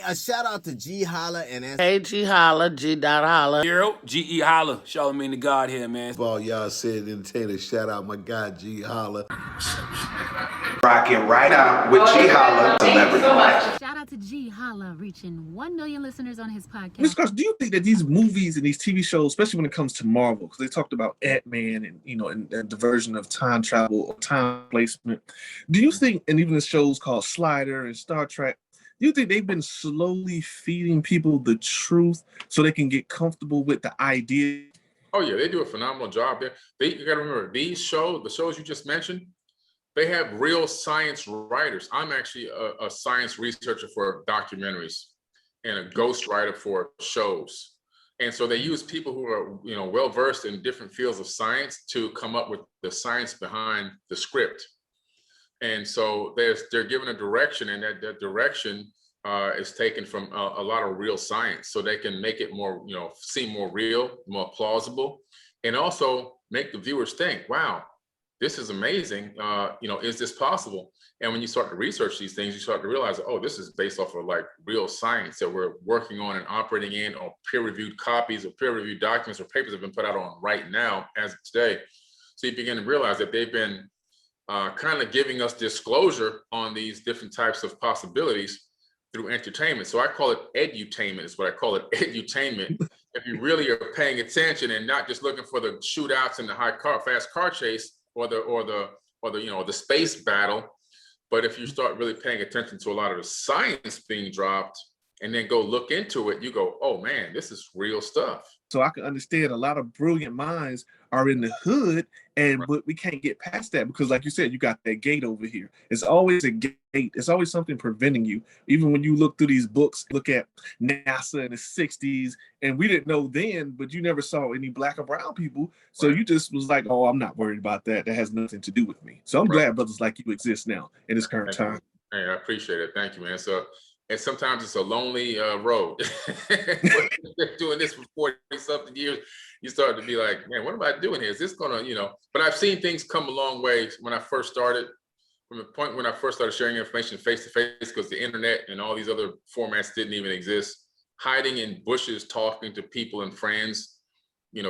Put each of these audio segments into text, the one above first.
A shout out to Ge.Holla and Hey, GeHolla, G.Holla. Ge.Holla, shout me to God here, man. All y'all said entertainer, shout out my guy Ge.Holla. Rocking right now with Ge.Holla, celebrity life. Shout out to Ge.Holla reaching 1 million listeners on his podcast. Ms. Carson, do you think that these movies and these TV shows, especially when it comes to Marvel, because they talked about Ant-Man and the version of time travel or time placement, do you think, and even the shows called Slider and Star Trek, do you think they've been slowly feeding people the truth so they can get comfortable with the idea? Oh yeah, they do a phenomenal job there. You got to remember the shows you just mentioned, they have real science writers. I'm actually a science researcher for documentaries and a ghostwriter for shows. And so they use people who are, well versed in different fields of science to come up with the science behind the script. And so they're given a direction, and that direction is taken from a lot of real science, so they can make it more, seem more real, more plausible, and also make the viewers think, wow, this is amazing. Is this possible? And when you start to research these things, you start to realize, oh, this is based off of like real science that we're working on and operating in, or peer-reviewed copies or peer-reviewed documents or papers have been put out on right now as of today. So you begin to realize that they've been kind of giving us disclosure on these different types of possibilities through entertainment. So I call it edutainment, is what I call it, edutainment. If you really are paying attention and not just looking for the shootouts and the fast car chase or the space battle, but if you start really paying attention to a lot of the science being dropped and then go look into it, you go, oh man, this is real stuff. So I can understand a lot of brilliant minds are in the hood, but we can't get past that because, like you said, you got that gate over here. It's always a gate. It's always something preventing you. Even when you look through these books, look at NASA in the 60s, and we didn't know then, but you never saw any black or brown people. So you just was like, oh, I'm not worried about that. That has nothing to do with me. So I'm glad brothers like you exist now in this current time. Hey, I appreciate it. Thank you, man. So, and sometimes it's a lonely road. Doing this for 40-something years, you start to be like, man, what am I doing here? Is this gonna, But I've seen things come a long way when I first started, from the point when I first started sharing information face to face, because the internet and all these other formats didn't even exist. Hiding in bushes, talking to people and friends,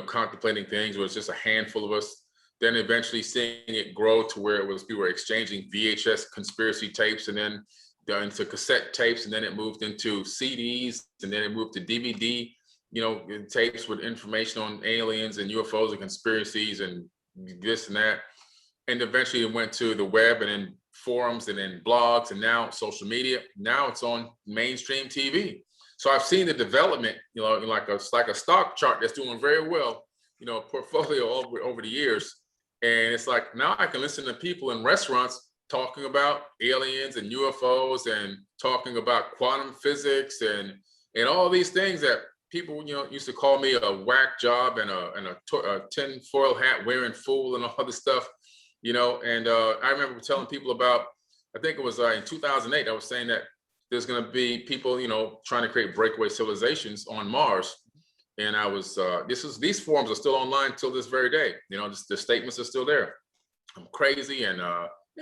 contemplating things where it's just a handful of us. Then eventually seeing it grow to where we were exchanging VHS conspiracy tapes, and then into cassette tapes, and then it moved into CDs, and then it moved to DVD, tapes with information on aliens and UFOs and conspiracies and this and that. And eventually it went to the web, and then forums, and then blogs, and now social media. Now it's on mainstream TV. So I've seen the development, like a stock chart that's doing very well, portfolio over the years. And it's like, now I can listen to people in restaurants talking about aliens and UFOs and talking about quantum physics and all these things that people, used to call me a whack job and a tinfoil hat wearing fool and all this stuff, And I remember telling people about, I think it was in 2008, I was saying that there's going to be people, trying to create breakaway civilizations on Mars. And I was, these forums are still online till this very day. The statements are still there. I'm crazy. And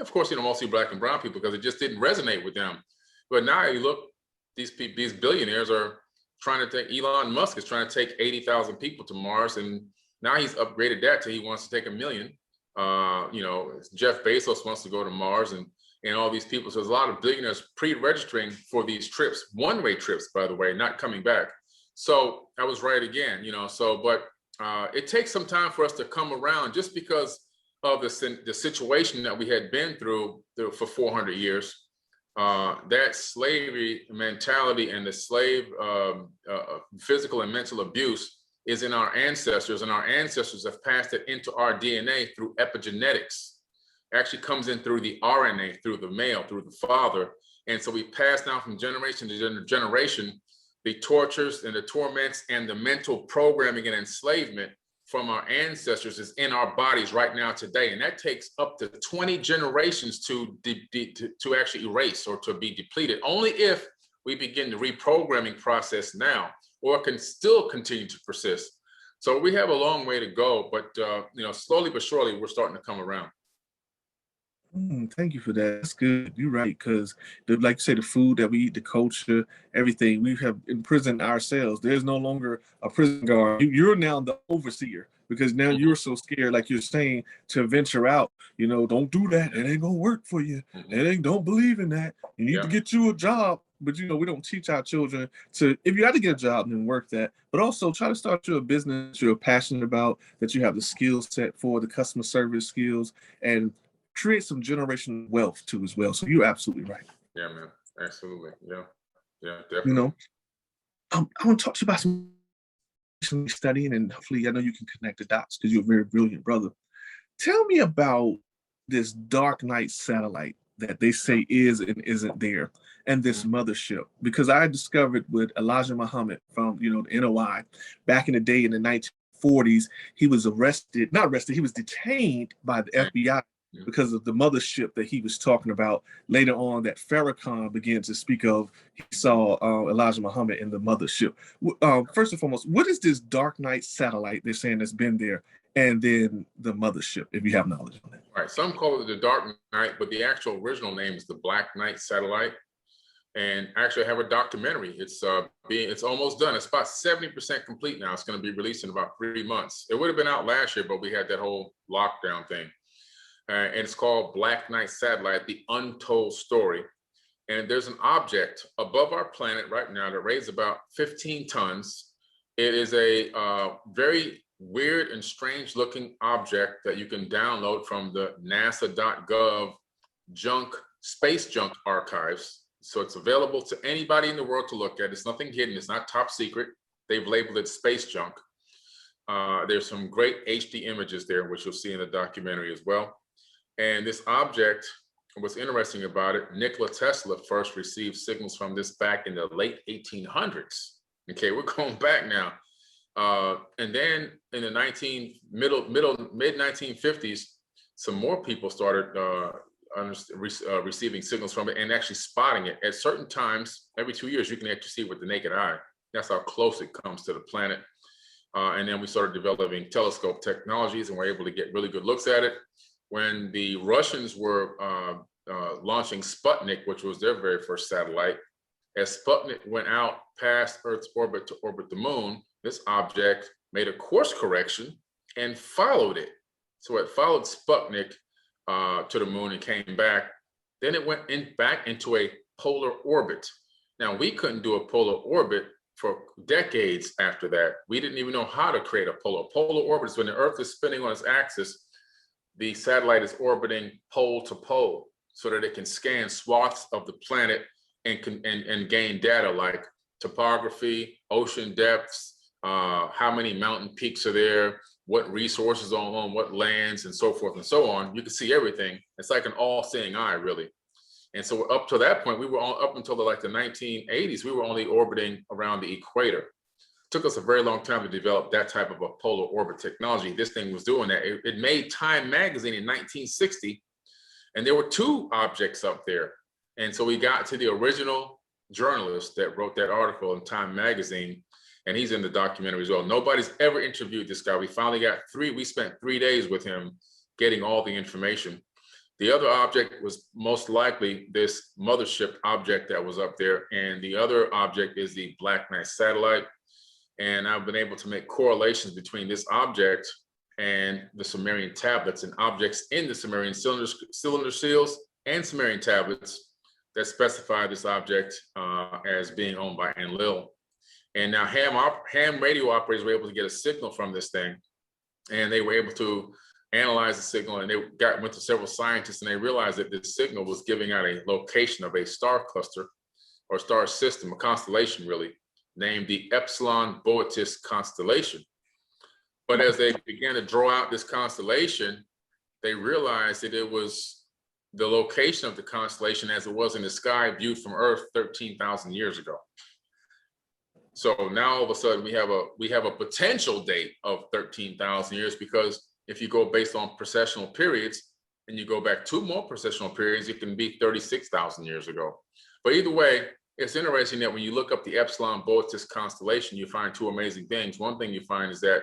of course, mostly black and brown people, because it just didn't resonate with them. But now you look, these billionaires are trying to take, Elon Musk is trying to take 80,000 people to Mars. And now he's upgraded that to he wants to take 1 million. Jeff Bezos wants to go to Mars and all these people. So there's a lot of billionaires pre-registering for these trips, one-way trips, by the way, not coming back. So I was right again, but it takes some time for us to come around, just because of the situation that we had been through for 400 years. That slavery mentality and the slave physical and mental abuse is in our ancestors, and our ancestors have passed it into our DNA through epigenetics. It actually comes in through the RNA, through the male, through the father. And so we pass down from generation to generation the tortures and the torments and the mental programming and enslavement from our ancestors is in our bodies right now today. And that takes up to 20 generations to actually erase or to be depleted, only if we begin the reprogramming process now, or can still continue to persist. So we have a long way to go, but slowly but surely, we're starting to come around. Thank you for that. That's good. You're right, because like you say, the food that we eat, the culture, everything, we have imprisoned ourselves. There's no longer a prison guard. You're now the overseer because now you're so scared, like you're saying, to venture out. You know, don't do that. It ain't gonna work for you. Don't believe in that. You need to get you a job. But you know, we don't teach our children to, if you have to get a job, then work that. But also try to start your business you're passionate about, that you have the skill set for, the customer service skills, and create some generational wealth too as well. So you're absolutely right. Yeah, man. Absolutely. Yeah. Yeah, definitely. You know, I want to talk to you about some studying, and hopefully I know you can connect the dots because you're a very brilliant brother. Tell me about this dark night satellite that they say is and isn't there, and this mothership, because I discovered with Elijah Muhammad from, you know, the NOI back in the day in the 1940s. He was he was detained by the FBI because of the mothership that he was talking about. Later on, that Farrakhan began to speak of, he saw Elijah Muhammad in the mothership. First and foremost, what is this dark night satellite they're saying that's been there, and then the mothership, if you have knowledge on it? All right, some call it the Dark Knight, but the actual original name is the Black Knight satellite. And actually, I have a documentary. It's almost done. It's about 70% complete now. It's going to be released in about 3 months. It would have been out last year, but we had that whole lockdown thing. And it's called Black Knight Satellite: The Untold Story. And there's an object above our planet right now that weighs about 15 tons. It is a very weird and strange looking object that you can download from the nasa.gov space junk archives. So it's available to anybody in the world to look at. It's nothing hidden. It's not top secret. They've labeled it space junk. There's some great HD images there, which you'll see in the documentary as well. And this object, what's interesting about it, Nikola Tesla first received signals from this back in the late 1800s. Okay, we're going back now. And then in the mid 1950s, some more people started receiving signals from it and actually spotting it. At certain times, every 2 years, you can actually see it with the naked eye. That's how close it comes to the planet. And then we started developing telescope technologies, and we're able to get really good looks at it. When the Russians were launching Sputnik, which was their very first satellite, as Sputnik went out past Earth's orbit to orbit the moon, this object made a course correction and followed it. So it followed Sputnik to the moon and came back. Then it went back into a polar orbit. Now, we couldn't do a polar orbit for decades after that. We didn't even know how to create a polar orbit. Is when the Earth is spinning on its axis, the satellite is orbiting pole to pole so that it can scan swaths of the planet and gain data like topography, ocean depths, how many mountain peaks are there, what resources are on what lands, and so forth and so on. You can see everything. It's like an all-seeing eye, really. And so up to that point, we were up until the 1980s, we were only orbiting around the equator. Took us a very long time to develop that type of a polar orbit technology. This thing was doing that. It made Time magazine in 1960, and there were 2 objects up there. And so we got to the original journalist that wrote that article in Time magazine, and he's in the documentary as well. Nobody's ever interviewed this guy. We finally got 3. We spent 3 days with him getting all the information. The other object was most likely this mothership object that was up there, and the other object is the Black Knight satellite. And I've been able to make correlations between this object and the Sumerian tablets and objects in the Sumerian cylinder seals and Sumerian tablets that specify this object as being owned by Enlil. And now ham radio operators were able to get a signal from this thing, and they were able to analyze the signal, and they went to several scientists, and they realized that this signal was giving out a location of a star cluster or star system, a constellation really, named the Epsilon Boötis constellation. But as they began to draw out this constellation, they realized that it was the location of the constellation as it was in the sky viewed from Earth 13,000 years ago. So now all of a sudden we have a potential date of 13,000 years, because if you go based on precessional periods and you go back 2 more precessional periods, it can be 36,000 years ago. But either way, it's interesting that when you look up the Epsilon Boötis constellation, you find 2 amazing things. One thing you find is that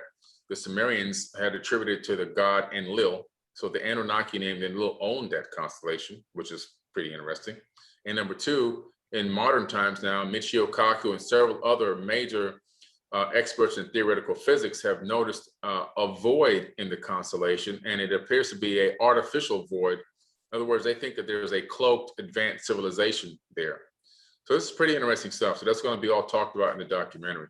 the Sumerians had attributed to the god Enlil So the Anunnaki name then will own that constellation, which is pretty interesting. And number two, in modern times now, Michio Kaku and several other major experts in theoretical physics have noticed a void in the constellation, and it appears to be an artificial void. In other words, they think that there's a cloaked advanced civilization there. So this is pretty interesting stuff. So that's going to be all talked about in the documentary.